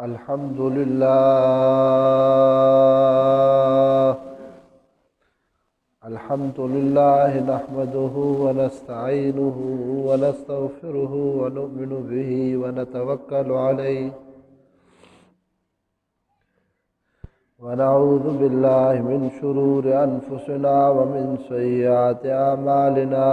अल्हम्दुलिल्लाह नहमदुहु व नस्तईनुहु व नस्तगफिरुहु व नुमिनु बिही व नतवक्कलु अलैहि व नऊज़ु बिल्लाहि मिन शुरूरि अनफुसिना व मिन सय्यिआति अमालिना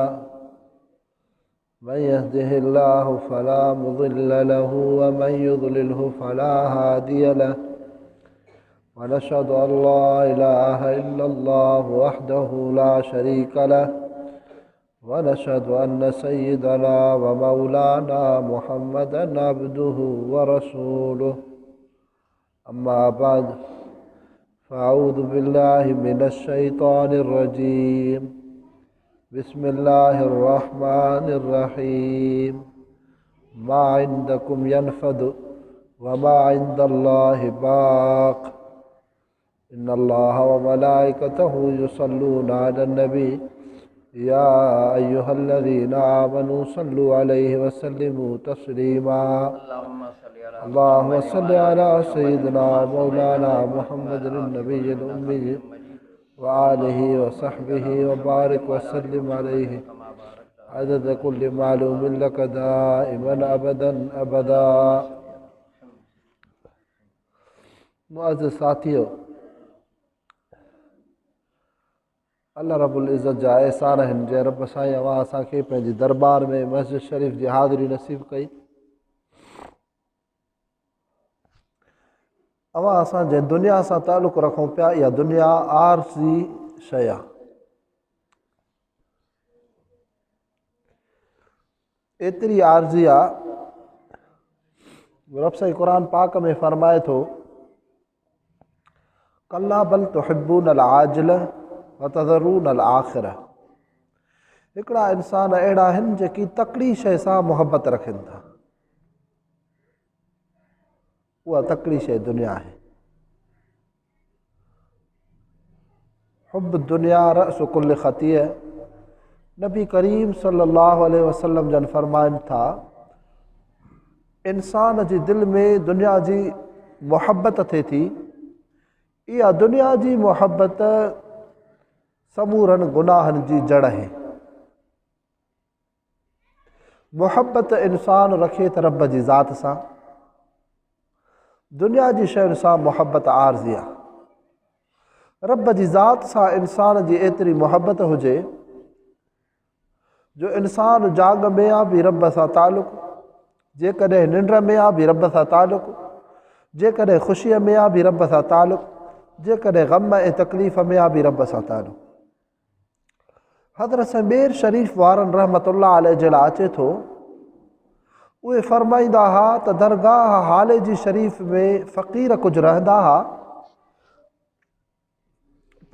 मन यहदिहिल्लाहु फला मुज़िल्ल लहु व मन युज़लिल्हु फला हादिय लहु वनशहदु अल्ला इलाहा इल्लल्लाह वहदहु ला शरीका लहु वनशहदु अन्न सय्यिदना व मौलाना मुहम्मदन अब्दुहु व रसूलुहु अम्मा बाद फ़अऊज़ु बिल्लाहि मिनश शैतानिर रजीम बिस्मिल्लाहिर रहमानिर रहीम मा इंदकुम यनफदु व मा इंदल्लाहि बाक़ इन्नल्लाह व मलाइकतहु युसल्लूना अलन नबी या अय्युहल्लज़ीना आमनू सल्लु अलैहि व सल्लिमू तस्लीमा अल्लाहुम्मा सल्लि अला सय्यिदिना मौलाना मुहम्मदिन नबिय्यिल उम्मी व आलिहि व सहबिहि व बारिक व सल्लिम अलैहि अदद कुल्लि मालूमिन लक दाइमन अबदन अबदा। मुअज़्ज़िज़ साथियो, अल्लाह रब्बुल इज़्ज़त जा एहसान आहिनि जंहिं रब साईं अवां असांखे पंहिंजी दरबार में मस्जिद शरीफ़ जी हाज़िरी नसीब कई। अवां असां जंहिं दुनिया सां ताल्लुक़ रखूं पिया, इहा दुनिया आरज़ी शइ आहे। एतिरी आरज़ी आहे, रब साईं क़ुरान पाक में फ़रमाए थो कल्ला बल तुहिब्बूनल आजिल व तज़रूनल आख़िरह। हिकिड़ा इंसान अहिड़ा आहिनि जेकी तकड़ी शइ सां मुहबत रखनि था, उहा तकड़ी शइ दुनिया आहे। हुब दुनिया रअसु कुल्ल ख़तीअ। नबी करीम सल्लल्लाहु अलैहि वसल्लम जन फरमाइनि था, इंसान जी दिलि में दुनिया जी मुहबत थिए थी, इहा दुनिया जी मुहबत समूरनि गुनाहनि जी जड़ आहे। मुहबत इंसान रखे त रब जी ज़ात सां, दुनिया जी शयुनि सां मुहबत आरज़ी आहे। रब जी ज़ात सां इंसान जी एतिरी मुहबत हुजे जो इंसान जाग में आहे बि रब सां ताल्लुक़, जेकॾहिं निंड में आहे बि रब सां ताल्लुक़, जेकॾहिं ख़ुशीअ में आहे बि रब सां ताल्लुक़, जेकॾहिं ग़म ऐं तकलीफ़ में आहे बि रब सां ताल्लुक़। हज़रत समीर शरीफ़ वारनि रहमतुल्लाह अलैहि जे लाइ अचे थो, उहे फ़रमाईंदा हुआ त दरगाह हाले जी शरीफ़ में फ़क़ीर कुझु रहंदा हुआ,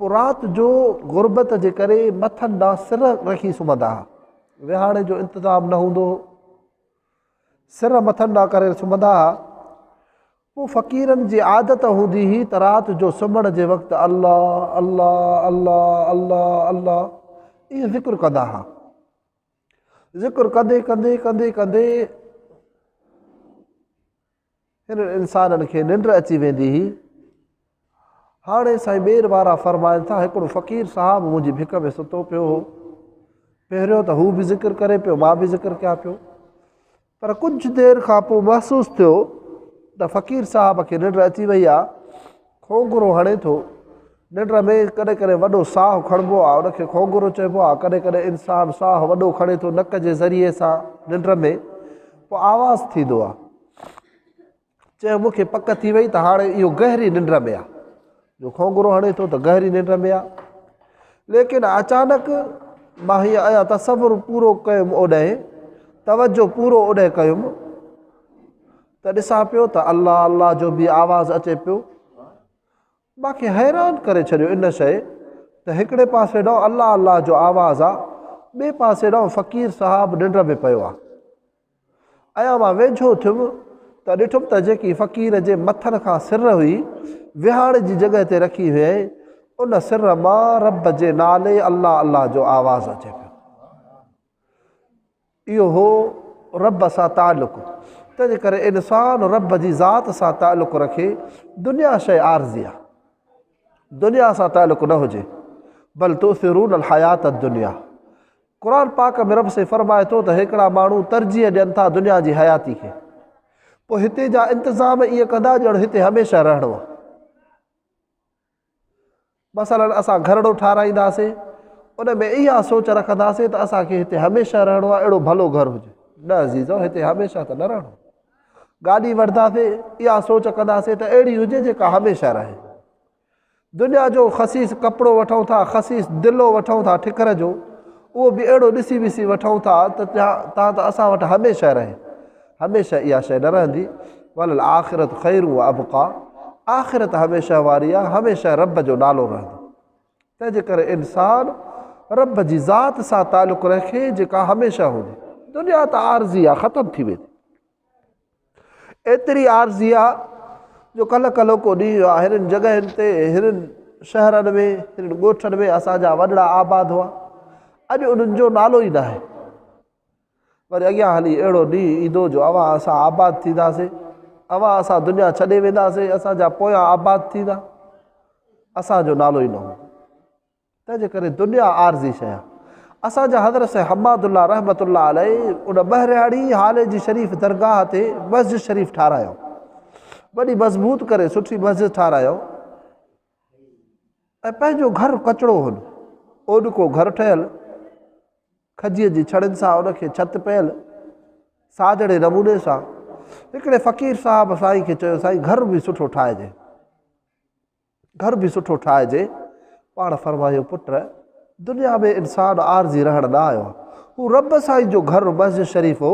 पोइ राति जो गुरबत जे करे मथनि ॾांहुं सिर रखी सुम्हंदा हुआ। विहाणे जो इंतज़ाम न हूंदो, सिर मथनि ॾांहुं करे सुम्हंदा हुआ। पोइ फ़क़ीरनि जी आदत हूंदी हुई त राति जो सुम्हण जे वक़्तु अल्लाह अल्लाह अल्लाह अल्लाह अल्लाह इहो ज़िक्र कंदा हुआ। ज़िक्र कंदे कंदे कंदे कंदे हिन इंसाननि खे निंड अची वेंदी हुई। हाणे साईं ॿेर वारा फ़रमाइनि था, हिकिड़ो फ़क़ीर साहिबु मुंहिंजी भिक में सुतो पियो हो। पहिरियों त हू बि ज़िक्र करे पियो, मां बि ज़िक्र कयां पियो, पर कुझु देरि खां पोइ महसूसु थियो त फ़क़ीर साहिब खे निंड अची वई आहे, खोंगरो हणे थो। निंड में कॾहिं कॾहिं वॾो साहु खणिबो आहे, उनखे खोंगरो चइबो आहे। कॾहिं कॾहिं इंसानु साहु वॾो खणे थो नक जे ज़रिए सां निंड में, पोइ आवाज़ु थींदो आहे। चयो मूंखे पक थी वई त हाणे इहो गहरी निंड में आहे, जो खोंगरो हणे थो त गहरी निंड में आहे। लेकिन अचानक मां हीअं आहियां तसवुरु पूरो कयुमि, ओॾांहुं तवजो पूरो ओॾांहुं कयुमि त ॾिसां पियो त अल्लाह अल्लाह जो बि आवाज़ु अचे पियो। मूंखे हैरान करे छॾियो इन शइ त हिकिड़े पासे ॾांहुं अल्लाह अल्लाह जो आवाज़ु आहे, ॿिए पासे ॾांहुं फ़क़ीर साहिबु निंड में पियो आहे। ऐं मां वेझो थियुमि त ॾिठुमि त जेकी फ़क़ीर जे मथनि खां सिर हुई, विहाणे जी जॻह ते रखी हुई, उन सिर मां रब जे नाले अल्लाह अल्लाह जो आवाज़ु अचे पियो। इहो हो रब सां ताल्लुक़। त तंहिंजे करे इंसानु रब जी ज़ात सां तालुक़ु रखे। दुनिया शइ आर्ज़ी आहे, दुनिया सां तालुक़ु न हुजे। बल तुसिरून अल हयात दुनिया। क़ुर पाक में रब से फरमाए थो त हिकिड़ा माण्हू तरजीह ॾियनि था दुनिया जी हयाती खे, पोइ हिते जा इंतिज़ाम ईअं कंदा ॼण हिते हमेशह रहणो आहे। मसलन असां घरड़ो ठाराईंदासीं, उन में इहा सोच रखंदासीं त असांखे हिते हमेशह रहणो आहे, अहिड़ो भलो घरु हुजे। न अज़ीज़ो, हिते हमेशह त न रहणो। गाॾी वठंदासीं, इहा सोच कंदासीं त अहिड़ी हुजे जेका हमेशह रहे। दुनिया जो ख़सीस कपिड़ो वठूं था, ख़सीस दिलो वठूं था ठिकर जो, उहो बि अहिड़ो ॾिसी विसी वठूं था त तव्हां त असां वटि हमेशह रहे। हमेशह इहा शइ न रहंदी। वल आख़िरत ख़ैरु व अबका। आख़िरत हमेशह वारी आहे, हमेशह रब जो नालो रहंदो। तंहिंजे करे इंसानु रब जी ज़ात सां तालुक़ु रखे जेका हमेशह हुजे। दुनिया त आर्ज़ी आहे, ख़तमु थी वेंदी। एतिरी आर्ज़ी आहे जो कल्ह को ॾींहुं आहे, हिननि जॻहियुनि ते, हिननि शहरनि में, हिननि ॻोठनि में असांजा वॾड़ा आबाद हुआ, अॼु उन्हनि जो नालो ई न आहे। वरी अॻियां हली अहिड़ो ॾींहुं ईंदो जो अवां असां आबाद थींदासीं, अवां असां दुनिया छॾे वेंदासीं, असांजा पोयां आबाद थींदा, असांजो नालो ई न हो। तंहिंजे करे दुनिया आर्ज़ी शइ आहे। असांजा हज़रत से हमादुल्ला रहमतुल्लाह अलैहि उन ॿहरियाड़ी हाले जी शरीफ़ दरगाह ते मस्जिद शरीफ़ ठारायो, वॾी मज़बूत करे सुठी मस्जिद ठारायो, ऐं पंहिंजो घरु कचिड़ो हुन, ओॾको घरु ठहियलु, खजीअ जी छड़ियुनि सां उनखे छत पयल, साजड़े नमूने सां। हिकिड़े फ़क़ीर साहिब साईं खे चयो, साईं घर बि सुठो ठाहिजे, घर बि सुठो ठाहिजे। पाण फरमायो, पुट दुनिया में इंसानु आर्ज़ी रहण न आयो आहे, हू रब साईं जो घरु मस्जिद शरीफ़ हो,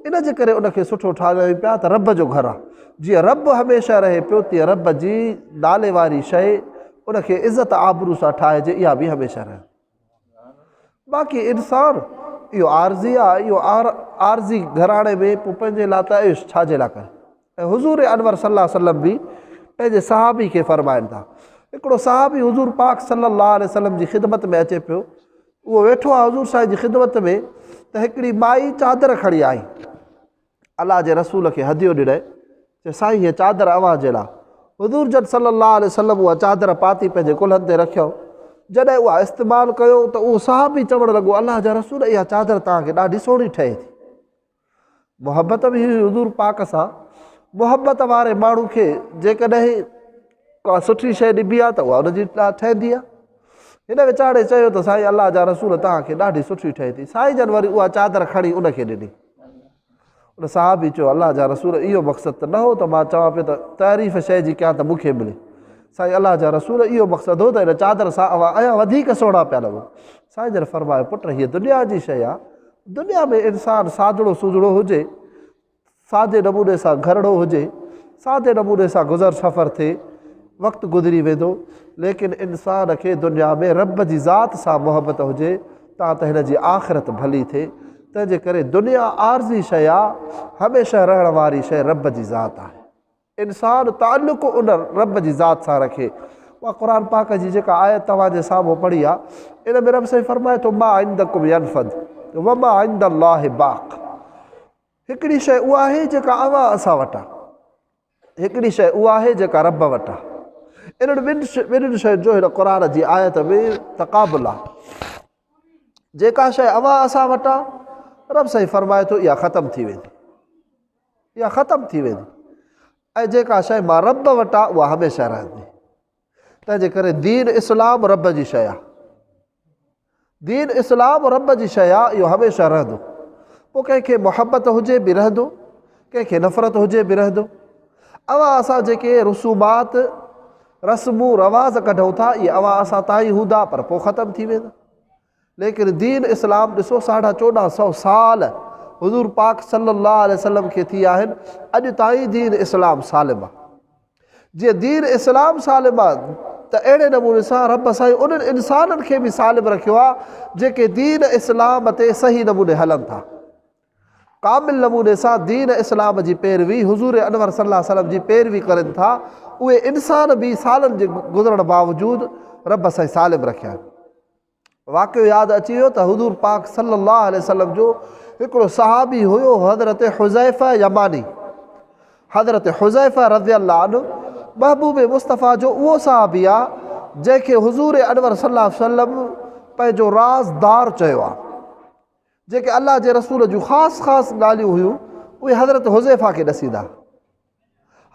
इन जे करे उनखे सुठो ठाहियो पिया त रब जो घरु आहे। जीअं रब हमेशह रहे पियो, तीअं रब जी नाले वारी शइ उनखे इज़त आबरू सां ठाहिजे, इहा बि हमेशह रहे। बाक़ी इंसानु इहो आर्ज़ी आहे, इहो आर्ज़ी घराणे में पोइ पंहिंजे लाइ त ऐश छाजे लाइ करे। ऐं हुज़ूर अनवर सल्लल्लाहु अलैहि वसल्लम बि पंहिंजे सहाबी खे फ़रमाइनि था। हिकिड़ो सहाबी हुज़ूर पाक सल्लल्लाहु अलैहि वसल्लम जी ख़िदमत में अचे पियो, उहो वेठो आहे हुज़ूर साईं जी ख़िदमत में, त हिकिड़ी माई चादर खणी आई, अलाह जे रसूल खे हदियो ॾिनई, चए साईं हीअ चादर अव्हां जे लाइ। हुज़ूर जन सल्लल्लाहु अलैहि वसल्लम उहा चादर पाती पंहिंजे कुल्हनि ते रखियो। जॾहिं उहा इस्तेमालु कयो त उहो साहबी चवणु लॻो, अलाह जा रसूल इहा चादर तव्हांखे ॾाढी सुहिणी ठहे थी। मुहबत बि हुई हुज़ूर पाक सां। मुहबत वारे माण्हू खे जेकॾहिं का सुठी शइ ॾिबी आहे त उहा उनजी ठहंदी आहे। हिन वीचारे चयो त साईं अलाह जा रसूल तव्हांखे ॾाढी सुठी ठहे थी। साईं जन वरी उहा चादर खणी उनखे ॾिनी। उन साहबी चयो, अलाह जा रसूल इहो मक़सदु त न हो त मां चवां पियो त तारीफ़ शइ जी कयां त मूंखे मिले। साईं अलाह जा रसूल इहो मक़सदु हो त हिन चादर सां अञा वधीक सुहिणा पिया लॻो। साईं जन फरमायो, पुट हीअ दुनिया जी शइ आहे, दुनिया में इंसानु सादड़ो सुजड़ो हुजे, सादे नमूने सां घरड़ो हुजे, सादे नमूने सां गुज़र सफ़र थिए, वक़्तु गुज़री वेंदो, लेकिन इंसान खे दुनिया में रब जी ज़ात सां मुहबत हुजे ता त हिन जी आख़िरत भली थिए। तंहिंजे करे दुनिया आर्ज़ी शइ आहे, हमेशह रहण वारी शइ रब जी ज़ात आहे। इंसानु ताल्लुक़ु उन रब जी ज़ात सां रखे। उहा क़ुर पाक जी जेका आयत तव्हांजे साम्हूं पढ़ी आहे, इन में रब साईं फरमाए थो, मा इंदकुम यनफद व मा इंदल्लाहि बाक़। हिकिड़ी शइ उहा आहे जेका अव्हां असां वटि आहे, हिकिड़ी शइ उहा आहे जेका रब वटि आहे। इन्हनि ॿिन्हिनि शयुनि जो हिन क़ुर जी आयत में तक़ाबुल आहे। जेका शइ अव्हां असां वटि आहे, रब साईं फरमाए थो इहा ख़तमु थी वेंदी, इहा ख़तमु थी वेंदी, ऐं जेका शइ मां रब वटि आहे उहा हमेशह रहंदी। तंहिंजे करे दीन इस्लाम रब जी शइ आहे, दीन इस्लाम रब जी शइ आहे, इहो हमेशह रहंदो। पोइ कंहिंखे मुहबत हुजे बि रहंदो, कंहिंखे नफ़रत हुजे बि रहंदो। अवां असां जेके रसूमात रस्मूं रवाज़ कढूं था, इहे अवां असां ताईं हूंदा, पर पोइ ख़तमु थी वेंदा। लेकिन दीन इस्लाम ॾिसो 1450 साल हुज़ूर पाक सल्लल्लाहु अलैहि वसल्लम खे थी आहिनि, अॼु ताईं दीन इस्लाम सालिम आहे। जीअं दीन इस्लाम सालिम आहे, त अहिड़े नमूने सां रब साईं उन्हनि इंसाननि खे बि सालिम रखियो आहे जेके दीन इस्लाम ते सही नमूने हलनि था, कामिल नमूने सां दीन इस्लाम जी पैरवी, हुज़ूर अनवर सल्लल्लाहु अलैहि वसल्लम जी पैरवी करनि था। उहे इंसान बि सालनि जे गुज़रण बावजूदु रब साईं सालिम रखिया आहिनि। वाक़ियो यादि अची वियो त हुज़ूर पाक सल्लल्लाहु अलैहि वसल्लम जो हिकिड़ो सहाबी हुयो, हज़रत हुज़ैफ़ा यमानी। हज़रत हुज़ैफ़ा रज़ी अल्लाह अन्हु महबूब मुस्तफ़ा जो उहो सहाबी आहे जंहिंखे हुज़ूर अनवर सल्लल्लाहु अलैहि वसल्लम पंहिंजो राज़दार चयो आहे। जेके अल्लाह जे रसूल जूं ख़ासि ॻाल्हियूं हुयूं उहे हज़रत हुज़ैफ़ा खे ॾसींदा।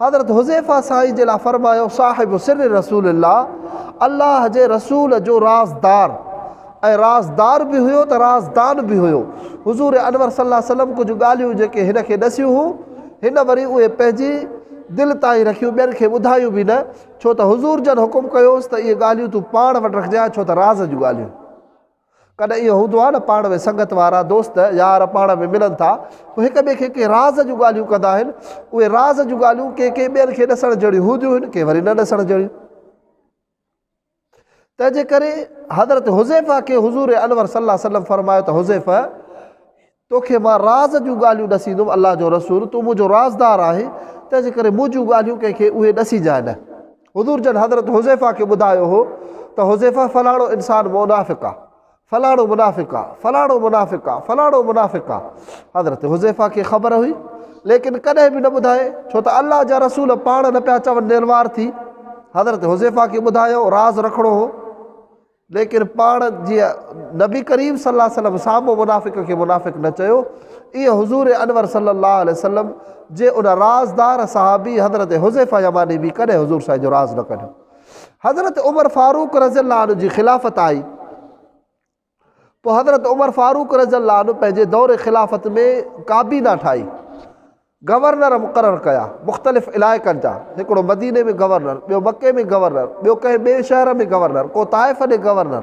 हज़रत हुज़ैफ़ा साईं जे लाइ फ़रमायो साहिब सिर रसूलिल्लाह, अल्लाह जे रसूल जो राज़दार ऐं राज़दार बि हुयो त राज़दान बि हुयो। हुज़ूर अनवर सल्लल्लाहु अलैहि वसल्लम कुझु ॻाल्हियूं जेके हिन खे ॾसियूं हुयूं हिन वरी उहे पंहिंजी दिलि ताईं रखियूं, ॿियनि खे ॿुधायूं बि न, छो त हुज़ूर जन हुकुम कयोसि त इहे ॻाल्हियूं तूं पाण वटि रखजांइ, छो त राज़ जूं ॻाल्हियूं। कॾहिं इहो हूंदो आहे न पाण में संगत वारा दोस्त यार पाण में मिलनि था पोइ हिक ॿिए खे के राज़ जूं ॻाल्हियूं कंदा आहिनि। उहे राज़ जूं ॻाल्हियूं के ॿियनि खे ॾसण जहिड़ियूं हूंदियूं आहिनि, के वरी न ॾसण जहिड़ियूं। तंहिंजे करे हज़रत हुज़ैफ़ा खे हुज़ूर अनवर सल्लल्लाहु अलैहि वसल्लम फ़रमायो त हुज़ैफ़ा तोखे मां राज़ जूं ॻाल्हियूं ॾसींदुमि, अल्लाह जो रसूल तूं मुंहिंजो राज़दार आहे, तंहिंजे करे मुंहिंजूं ॻाल्हियूं कंहिंखे उहे ॾसीजांइ न। हुज़ूर जन हज़रत हुज़ैफ़ा खे ॿुधायो हो त हुज़ैफ़ा फलाणो इंसानु मुनाफ़िक़ आहे, फलाणो मुनाफ़िक़ आहे, फलाणो मुनाफ़िक़ आहे, फलाणो मुनाफ़िक़ आहे। हज़रत हुज़ैफ़ा खे ख़बर हुई लेकिन कॾहिं बि न ॿुधाए, छो त अल्लाह जा रसूल पाण न पिया चवनि निर्वार थी। हज़रत हुज़ैफ़ा खे ॿुधायो राज़ रखिणो हो, लेकिन पाण जीअं नबी करीम सल्लल्लाहु अलैहि वसल्लम साम्हूं मुनाफ़िक़ खे मुनाफ़िक़ न चयो, ईअं हुज़ूर अनवर सल्लल्लाहु अलैहि वसल्लम जे उन राज़दार सहाबी हज़रत हुज़ैफ़ा यमानी बि कॾहिं हुज़ूर साईं जो राज़ न कढियो। हज़रत उमर फारूक रज़ियल्लाहु अन्हु जी ख़िलाफ़त आई, पोइ हज़रत उमर फारूक रज़ियल्लाहु अन्हु पंहिंजे दौर ख़िलाफ़त में काबीना ठाही, गवर्नर मुक़ररु कया मुख़्तलिफ़ इलाइक़नि जा, हिकिड़ो मदीने में गवर्नर, ॿियो मके में गवर्नर, ॿियो कंहिं ॿिए शहर में गवर्नर, को ताइफ़ ॾे गवर्नर,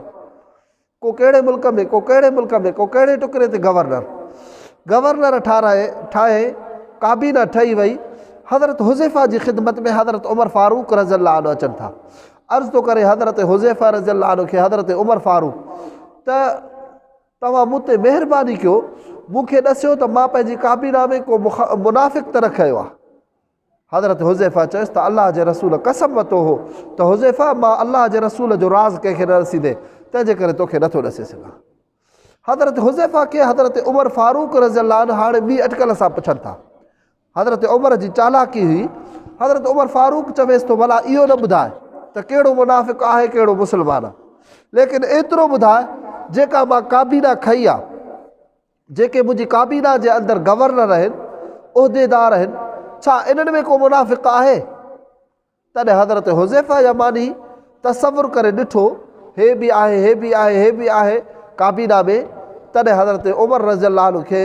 को कहिड़े मुल्क में, को कहिड़े मुल्क में, को कहिड़े टुकड़े ते गवर्नर ठाहे काबीना ठही वई। हज़रत हुज़ैफ़ा जी ख़िदमत में हज़रत उमर फारूक रज़ियल्लाहु अन्हु अचनि था। अर्ज़ु थो करे हज़रत हुज़ैफ़ा रज़ियल्लाहु अन्हु खे हज़रत उमर फारूक त तव्हां मूं ते महिरबानी कयो, मूंखे ॾसियो त मां पंहिंजी काबीना में को मुनाफ़िक़ त न खयो आहे। हज़रत हुज़ैफ़ा चयुसि त अल्लाह जे रसूल कसम वरितो हो त हुज़ैफ़ा मां अल्लाह जे रसूल जो राज़ कंहिंखे न ॾसींदे, तंहिंजे करे तोखे नथो ॾसे सघां। हज़रत हुज़ैफ़ा खे हज़रत उमर फारूक रज़ियल्लाहु अन्हु हाणे ॿी अटकल सां पुछनि था। हज़रत उमर जी चालाकी हुई, हज़रत उमर फारूक चवेसि थो भला इहो न ॿुधाए त कहिड़ो मुनाफ़िक़ आहे कहिड़ो मुस्लमान आहे, लेकिन एतिरो ॿुधाए जेका मां काबीना खई आहे, जेके मुंहिंजी काबीना जे अंदरि गवर्नर आहिनि, उहिदेदार आहिनि, छा इन्हनि में को मुनाफ़िक़ आहे? तॾहिं हज़रत हुज़ैफ़ा यमानी तसवुर करे ॾिठो, हे बि आहे, हे बि आहे, हे बि आहे काबीना में। तॾहिं हज़रत उमर रज़ियल्लाहु अन्हु खे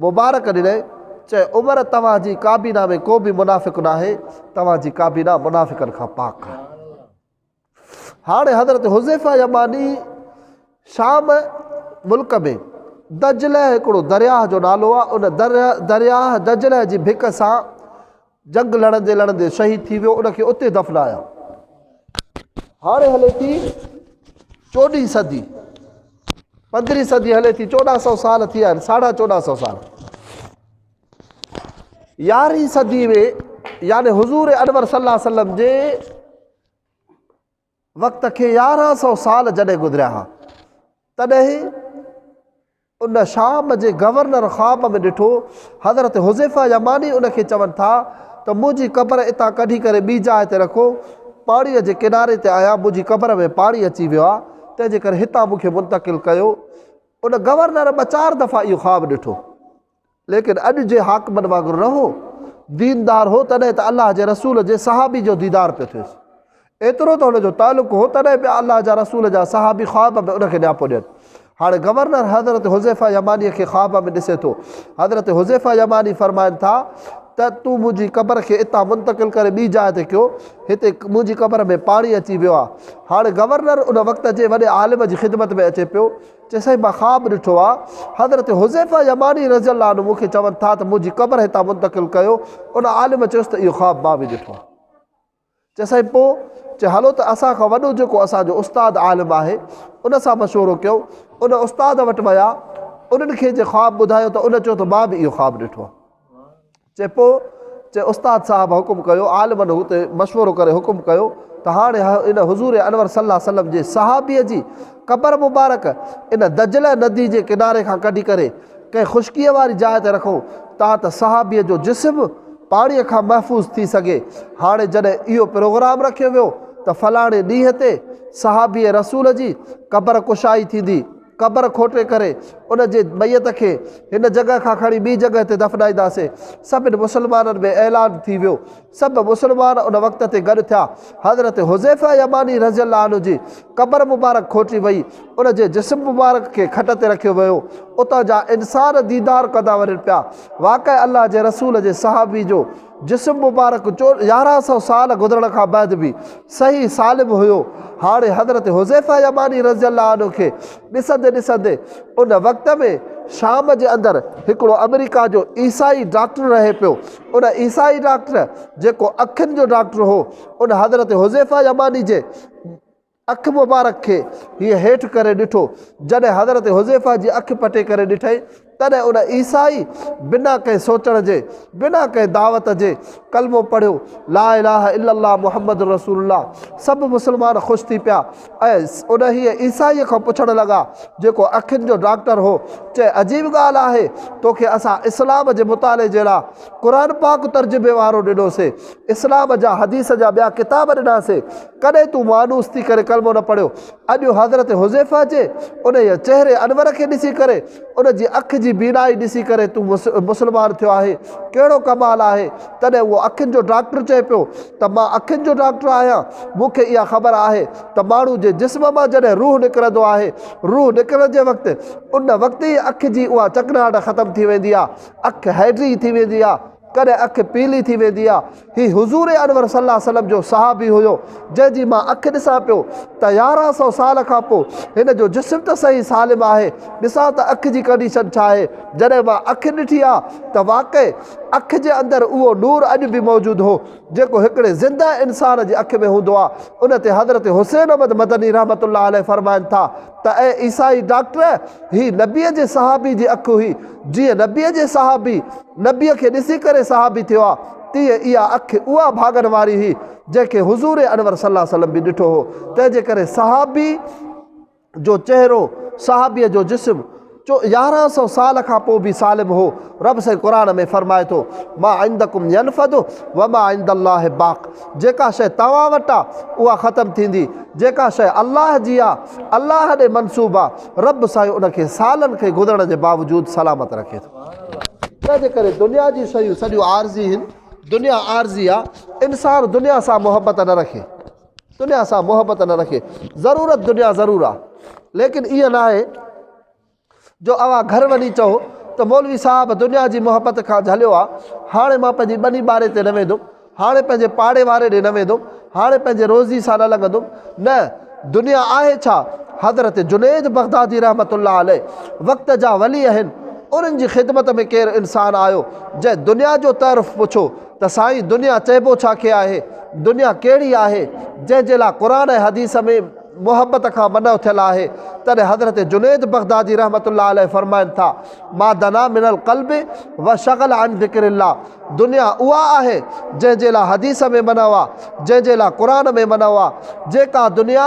मुबारक ॾिनई, चए उमर तव्हांजी काबीना में को बि मुनाफ़िक़ न आहे, तव्हांजी काबीना मुनाफ़िक़नि खां पाक आहे। हाणे हज़रत हुज़ैफ़ा यमानी शाम मुल्क में दजलह हिकिड़ो दरियाह जो नालो आहे, उन दरियाह दजलह जी भिक सां जंग लड़ंदे लड़ंदे शहीद थी वियो, उनखे उते दफ़नाया। हाणे हले थी 14वीं सदी, 15वीं सदी हले थी, 1400 साल थी विया आहिनि, 1450 साल। 11वीं सदी में यानी हुज़ूर अनवर सल्लल्लाहु अलैहि वसल्लम जे वक़्त खे 1100 साल जॾहिं गुज़रिया हुआ, तॾहिं उन शाम जे गवर्नर ख़्वाब में ॾिठो हज़रत हुज़ैफ़ा यमानी उनखे चवनि था त मुंहिंजी क़बर इतां कढी करे ॿी जाइ ते रखो, पाणीअ जे किनारे ते आया, मुंहिंजी क़बर में पाणी अची वियो आहे, तंहिंजे करे हितां मूंखे मुंतक़िल कयो। उन गवर्नर 2-4 दफ़ा इहो ख़्वाब ॾिठो, लेकिन अॼु जे हाकिमनि वांगुरु न हो, दीनदार हो, तॾहिं त अल्लाह जे रसूल जे सहाबी जो दीदार पियो थिएसि, एतिरो त हुनजो तालुक़ हो, तॾहिं बि अल्लाह जा रसूल जा सहाबी ख़्वाब में उनखे न्यापो ॾियनि। हाणे गवर्नर हज़रत हुज़ैफ़ा यमानीअ खे ख़्वाब में ॾिसे थो, हज़रत हुज़ैफ़ा यमानी फ़रमाइनि था त तूं मुंहिंजी क़बर खे इतां मुंतक़िल करे ॿी जाइ ते कयो, हिते मुंहिंजी क़बर में पाणी अची वियो आहे। हाणे गवर्नर उन वक़्त जे वॾे आलिम जी ख़िदमत में अचे पियो, चए साईं मां ख़्वाब ॾिठो आहे, हज़रत हुज़ैफ़ा यमानी रज़ियल्लाहु अन्हु मूंखे चवनि था त मुंहिंजी क़बर हितां मुंतक़िल कयो। उन आलिम चयुसि त इहो ख़्वाब मां बि ॾिठो आहे। चए साईं पोइ चए हलो त असां खां वॾो जेको असांजो उस्ताद आलिम आहे उन सां मशवरो कयो। उन उस्ताद वटि विया, उन्हनि खे जे ख़्वाब ॿुधायो त उन चयो त मां बि इहो ख़्वाब ॾिठो आहे। चए पोइ चए उस्ताद साहिबु हुकुम कयो, आलिमनि हुते मशवरो करे हुकुम कयो त हाणे इन हुज़ूर अनवर सल्लल्लाहु अलैहि वसल्लम जे सहाबीअ जी क़बर मुबारक इन दजला नदी जे किनारे खां कढी करे कंहिं ख़ुश्कीअ वारी जाइ ते रखो, ता त सहाबीअ जो जिस्म पाणीअ खां महफ़ूज़ थी सघे। हाणे जॾहिं इहो प्रोग्राम रखियो वियो त फलाणे ॾींहं ते सहाबीअ रसूल जी क़बर कुशाई थींदी, क़बर खोटे करे उन जे मैयत खे हिन जॻह खां खणी ॿी जॻह ते दफ़नाईंदासीं। सभिनी मुस्लमाननि में ऐलान थी वियो। सभु मुस्लमान उन वक़्त ते गॾु थिया। हज़रत हुज़ैफ़ा यमानी रज़ियल्लाहु अन्हु जी क़बर मुबारक खोटी वई, उन जे जिस्म मुबारक खे खट ते रखियो वियो। उतां जा इंसान दीदार कंदा वञनि पिया। वाक़ई अल्लाह जे रसूल जे सहाबी जो जिस्म मुबारक 1100 साल गुज़रण खां बाद बि सही सालिम हुयो। हाणे हज़रत हुज़ैफ़ा यमानी रज़ियल्लाहु अन्हु खे ॾिसंदे ॾिसंदे उन वक़्त में शाम जे अंदरि हिकिड़ो अमेरिका जो ईसाई डॉक्टर रहे पियो। उन ईसाई डॉक्टर जेको अखियुनि जो डॉक्टर हो, उन हज़रत हुज़ैफ़ा यमानी जे अख मुबारक खे हीअं हेठि करे ॾिठो। जॾहिं हज़रत हुज़ैफ़ा जी अखि पटे करे ॾिठई तॾहिं उन ईसाई बिना कंहिं सोचण जे, बिना कंहिं दावत जे कलमो पढ़ियो, ला इलाहा इल्लल्लाह मुहम्मद रसूलुल्लाह। सभु मुस्लमान ख़ुशि थी पिया ऐं उन हीअ ईसाईअ खां पुछणु लॻा जेको अखियुनि जो डॉक्टर हो, चए अजीब ॻाल्हि आहे, तोखे असां इस्लाम जे मुताले जे लाइ क़ुर पाक तर्जुमे वारो ॾिनोसीं, इस्लाम जा हदीस जा ॿिया किताब ॾिनासीं, कॾहिं तूं मानूस थी करे कलमो न पढ़ियो। अॼु हज़रत हुज़ैफ़ा जे उन जे चहिरे अनवर खे ॾिसी करे, उन जी अखि जी बीनाई ॾिसी करे तूं मुस्लमान थियो आहे, कहिड़ो कमाल आहे। तॾहिं उहो अखियुनि जो डॉक्टर चए पियो त मां अखियुनि जो डॉक्टर आहियां, मूंखे इहा ख़बर आहे त माण्हू जे जिस्म मां जॾहिं रूह निकिरंदो आहे, रूह निकिरण जे वक़्तु उन वक़्तु ई अखि जी उहा चकनाहट ख़तमु थी वेंदी आहे, अखि हैड्री थी वेंदी आहे, कॾहिं अखि पीली थी वेंदी आहे। हीउ हुज़ूर अनवर सल्लल्लाहु अलैहि वसल्लम जो सहाबी हुयो जंहिंजी मां अखि ॾिसां पियो त 1100 साल खां पोइ हिन जो जिस्म त सही सालिम आहे, ॾिसां त अखि जी कंडीशन छा आहे। जॾहिं मां अखि ॾिठी आहे त वाक़ई अखि जे अंदरि उहो नूर अॼु बि मौजूदु हो जेको हिकिड़े ज़िंदा इंसान जी अखि में हूंदो आहे। उन ते हज़रत हुसैन अहमद मदनी रहमतुल्लाह अलैह फरमाइनि था त ऐं ईसाई डॉक्टर, ही नबीअ जे सहाबी जी अखि हुई। जीअं नबीअ जे सहाबी नबीअ खे ॾिसी करे सहाबी थियो आहे, तीअं इहा अखि उहा भागनि वारी हुई जंहिंखे हुज़ूर अनवर सल्लल्लाहु अलैहि वसल्लम बि ॾिठो हो। तंहिंजे करे सहाबी जो चहिरो, सहाबीअ जो जिस्म 1100 साल खां पोइ बि सालिम हो। रब से क़ुर में फरमाए थो, मा इंदकुम यनफदु व मा इंदल्लाहि बाक़। जेका शइ तव्हां वटि आहे उहा ख़तमु थींदी, जेका शइ अल्लाह जी आहे, अल्लाह ॾे मनसूब आहे, रब साईं उनखे सालनि खे गुज़रण जे बावजूदि सलामत रखे थो। तंहिंजे करे दुनिया जी शयूं सॼियूं आर्ज़ी आहिनि, दुनिया आर्ज़ी आहे। इंसान दुनिया सां मुहबत न रखे, दुनिया सां मुहबत न रखे। ज़रूरत दुनिया ज़रूरु आहे, लेकिन इहा न आहे जो अवां घर वञी चओ त मौलवी साहब दुनिया जी मुहबत खां झलियो आहे, हाणे मां पंहिंजी ॿनी ॿारे ते न वेंदुमि, हाणे पंहिंजे पाड़े वारे ॾे न वेंदुमि, हाणे पंहिंजे रोज़ी सां न लॻंदुमि। न, दुनिया आहे छा? हज़रत जुनैद बग़दादी रहमतुल्लाह अलैह वक़्त जा वली आहिनि। उन्हनि जी ख़िदमत में केरु इंसानु आयो जंहिं दुनिया जो तारीफ़ पुछो त साईं दुनिया चइबो छा खे आहे, दुनिया कहिड़ी आहे, जंहिंजे लाइ क़ुर ऐं हदीस में मुहबत खां मनो थियलु आहे। तॾहिं हज़रत जुनैद बग़दादी रहमतुल्लाह अलैह फरमाइनि था, मा दना मिनल क़ल्बि व शग़ल अन ज़िक्रिल्लाह। दुनिया उहा आहे जंहिंजे लाइ हदीस में मनो आहे, जंहिंजे लाइ क़ुर में मनो आहे। जेका दुनिया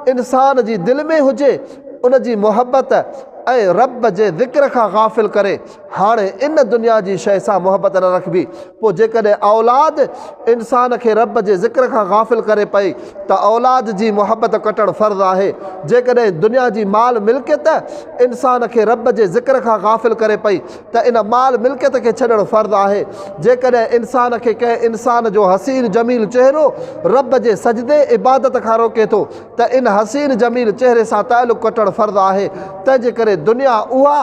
इंसान जी दिलि में हुजे उन जी मुहबत ऐं रब जे ज़िक्र खां गाफ़िल करे, हाणे इन दुनिया जी शइ सां मुहबत न रखबी। पोइ जेकॾहिं औलाद इंसान खे रब जे ज़िक्र खां गाफ़िल करे पई त औलाद जी मुहबत कटणु फ़र्ज़ु आहे। जेकॾहिं दुनिया जी माल मिल्कियत इंसान खे रब जे ज़िक्र खां गाफ़िल करे पई त इन माल मिल्कियत खे छॾणु फ़र्ज़ु आहे। जेकॾहिं इंसान खे कंहिं इंसान जो हसीन जमील चहिरो रब जे सजदे इबादत खां रोके थो त इन हसीन जमील चहिरे सां ताल्लुक़ कटणु फ़र्ज़ु आहे। तंहिंजे करे दुनिया उहा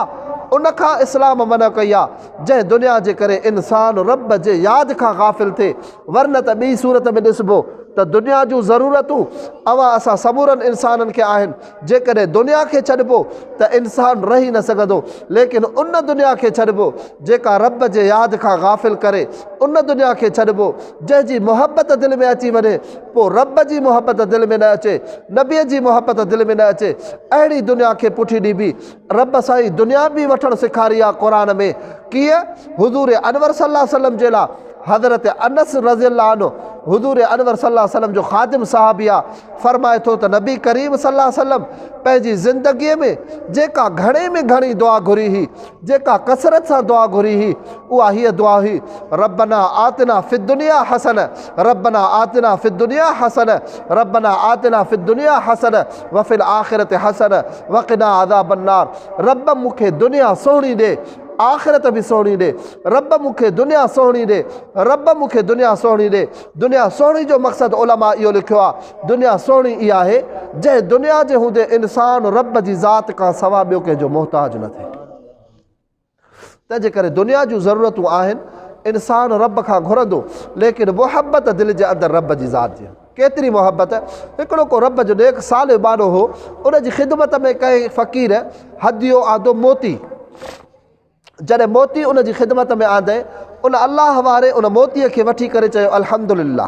उनखां इस्लाम मना कई आहे जंहिं दुनिया जे करे इंसान रब जे यादि खां गाफ़िल थिए। वरन त ॿी सूरत में ॾिसबो त दुनिया जूं ज़रूरतूं अवां असां समूरनि इंसाननि खे आहिनि। जेकॾहिं दुनिया खे छॾिबो त इंसानु रही न सघंदो, लेकिन उन दुनिया खे छॾिबो जेका रब जे यादि खां गाफ़िल करे, उन दुनिया खे छॾिबो जंहिंजी मुहबत दिलि में अची वञे, पोइ रब जी मुहबत दिलि में न अचे, नबीअ जी मुहबत दिलि में न अचे, अहिड़ी दुनिया खे पुठी ॾिबी। रब साईं दुनिया बि वठणु सेखारी आहे क़ुर में। कीअं? हुज़ूर अनवर सल्लल्लाहु अलैहि वसल्लम जे लाइ हज़रत अनस रज़ियल्लाहु अन्हु हुज़ूर अनवर सल्लल्लाहु अलैहि वसल्लम जो ख़ादिम साहबी आहे, फरमाए थो त नबी करीम सल्लल्लाहु अलैहि वसल्लम पंहिंजी ज़िंदगीअ में जेका घणे में घणी दुआ घुरी हुई, जेका कसरत सां दुआ घुरी हुई, उहा हीअ दुआ हुई, रब्बना आतिना फ़िद दुनिया हसन, रब्बना आतिना फ़िद दुनिया हसन, रब्बना आतिना फ़िद दुनिया हसन व फ़िल आख़िरत हसन वक़िना अज़ाबन नार। रब मूंखे दुनिया सुहिणी ॾे, आख़िरत बि सुहिणी ॾे, रब मूंखे दुनिया सुहिणी ॾे, रब मूंखे दुनिया सुहिणी ॾे। दुनिया सुहिणी जो मक़सदु उलमा इहो लिखियो आहे, दुनिया सुहिणी इहा आहे जंहिं दुनिया जे हूंदे इंसानु रब जी ज़ात खां सवाइ ॿियो कंहिंजो मोहताज न थिए। तंहिंजे करे दुनिया जूं ज़रूरतूं आहिनि, इंसानु रब खां घुरंदो, लेकिन मुहबत दिलि जे अंदरि रब जी ज़ात जी। केतिरी मुहबत! हिकिड़ो को रब जो नेक साल बानो हो, उन जी ख़िदमत में कंहिं फ़क़ीर हदियो आदो मोती, जॾहिं मोती उन जी ख़िदमत में आंदे, उन अलाह वारे उन मोतीअ खे वठी करे चयो अल्हम्दुलिल्लाह।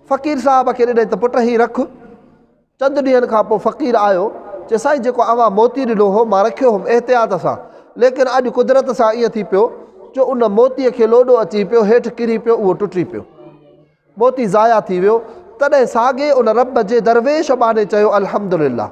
फ़क़ीर साहब खे ॾिनई त पुट ही रख। चंद ॾींहंनि खां पोइ फ़क़ीर आयो, चए साईं जेको अवां मोती ॾिनो हो मां रखियो हुउमि एहतियात सां, लेकिन अॼु कुदरत सां ईअं थी पियो जो उन मोतीअ खे लोॾो अची पियो, हेठि किरी पियो, उहो टुटी पियो, मोती ज़ाया थी वियो। तॾहिं साॻे उन रब जे दरवेश बाने चयो अल्हम्दुलिल्लाह।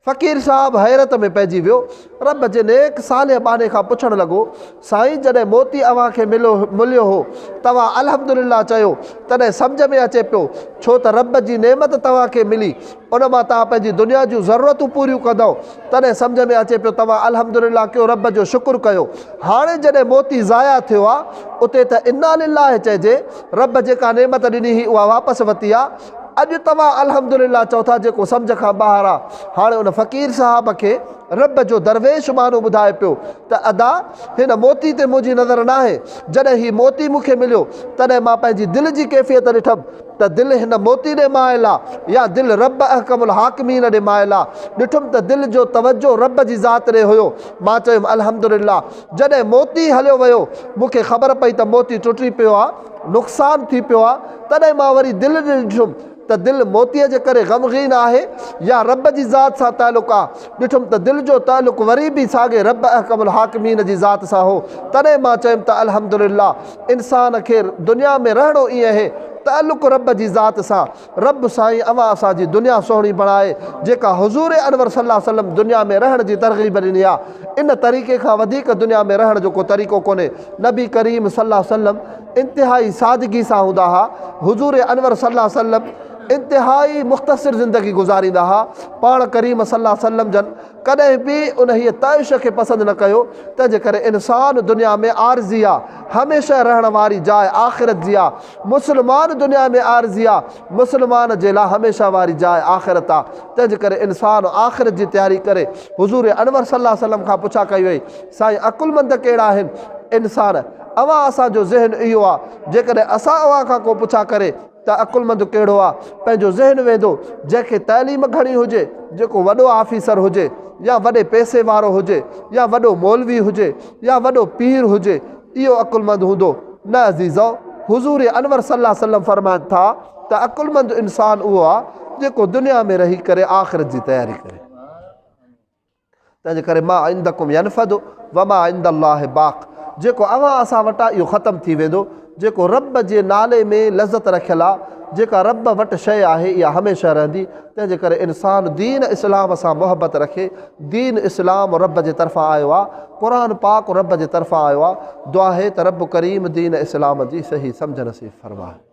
फ़क़ीर साहब हैरत में पइजी वियो, रब जे नेक साले बाने खां पुछणु लॻो, साईं जॾहिं मोती अव्हां खे मिलियो हो तव्हां अल्हम्दुलिल्लाह चयो, तॾहिं सम्झ में अचे पियो छो त रब जी नेमत तव्हां खे मिली, उन मां तव्हां पंहिंजी दुनिया जूं ज़रूरतूं पूरियूं कंदव, तॾहिं सम्झ में अचे पियो तव्हां अल्हम्दुलिल्लाह कयो, रब जो शुक्र कयो। हाणे जॾहिं मोती ज़ाया थियो आहे, उते त इन्ना लिल्लाह चइजे, रब जेका नेमत ॾिनी हुई उहा वापसि वरिती आहे। अॼु तव्हां अल्हम्दुलिल्लाह चओ था जेको सम्झ खां ॿाहिरि आहे। हाणे उन फ़क़ीर साहब खे रब जो दरवेश मानो ॿुधाए पियो त अदा हिन मोती ते मुंहिंजी नज़र न आहे, जॾहिं ही मोती मूंखे मिलियो तॾहिं मां पंहिंजी दिलि जी कैफ़ियत ॾिठमि त दिलि हिन मोती ॾे माइल आहे या दिलि रब अहकमुल हाकिमीन ॾे माइल आहे। ॾिठुमि त दिलि जो तवजो रब जी ज़ात ॾे हुयो। मां चयुमि अल्हम्दुलिल्लाह। जॾहिं मोती हलियो वियो, मूंखे ख़बर पई त मोती टुटी पियो आहे, नुक़सानु थी पियो आहे, तॾहिं मां वरी दिलि ॾे ॾिठुमि त दिलि मोतीअ जे करे ग़मगीन आहे या रब जी ज़ात सां तालुक़ आहे। ॾिठुमि त दिलि जो तालुक़ वरी बि साॻे रब अहकमुल हाकिमीन जी ज़ात सां हो। तॾहिं मां चयुमि त अल्हम्दुलिल्लाह, इंसान खे दुनिया में रहणो ईअं आहे, तालुक़ रब जी ज़ात सां। रब साईं अवां असांजी दुनिया सुहिणी बणाए, जेका हुज़ूर अनवर सल्लल्लाहु अलैहि वसल्लम दुनिया में रहण जी तरग़ीब ॾिनी आहे। इन तरीक़े खां वधीक दुनिया में रहण जो को तरीक़ो कोन्हे। नबी करीम सल्लल्लाहु अलैहि वसल्लम इंतिहाई सादगी सां हूंदा हुआ। हुज़ूर अनवर सल्लल्लाहु अलैहि वसल्लम इंतिहाई मुख़्तसिर ज़िंदगी गुज़ारींदा हुआ। पाण करीम सल्लल्लाहु अलैहि वसल्लम जन कॾहिं बि उन हीअ तइश खे पसंदि न कयो। तंहिंजे करे इंसानु दुनिया में आरज़ी आहे, हमेशह रहण वारी जाइ आख़िरत जी आहे। मुस्लमान दुनिया में आरज़ी आहे, मुस्लमान जे लाइ हमेशह वारी जाइ आख़िरत आहे। तंहिंजे करे इंसानु आख़िरत जी तयारी करे। हुज़ूर अनवर सल्लल्लाहु अलैहि वसल्लम खां पुछा कई वई, साईं अकुलमंद कहिड़ा आहिनि इंसान? अवां असांजो ज़हन इहो आहे, जेकॾहिं असां अवां खां को पुछा करे त अकुलमंद कहिड़ो आहे, पंहिंजो ज़हन वेंदो जंहिंखे तइलीम घणी हुजे, जेको वॾो ऑफिसर हुजे या वॾे पैसे वारो हुजे या वॾो मौलवी हुजे या वॾो पीर हुजे, इहो अकुलमंद हूंदो न अज़ीज़ो। हुज़ूर अनवर सल्लल्लाहु अलैहि वसल्लम फरमाइनि था त अकुलमंद इंसान उहो आहे जेको दुनिया में रही करे आख़िरत जी तयारी करे। तंहिंजे करे मां इंदकुम यनफदु व मां इंदल्लाहि बाक़। जेको अवां असां वटां इहो ख़तमु थी वेंदो। जेको रब जे नाले में लज़त रखियलु आहे, जेका रब वटि शइ आहे, इहा हमेशह रहंदी। तंहिंजे करे इंसानु दीन इस्लाम सां मुहबत रखे। दीन इस्लाम रब जे तरफ़ां आयो आहे, क़ुरान पाक रब जे तरफ़ां आयो आहे। दुआ आहे त रब करीम दीन इस्लाम जी सही सम्झ नसीब फरमाए।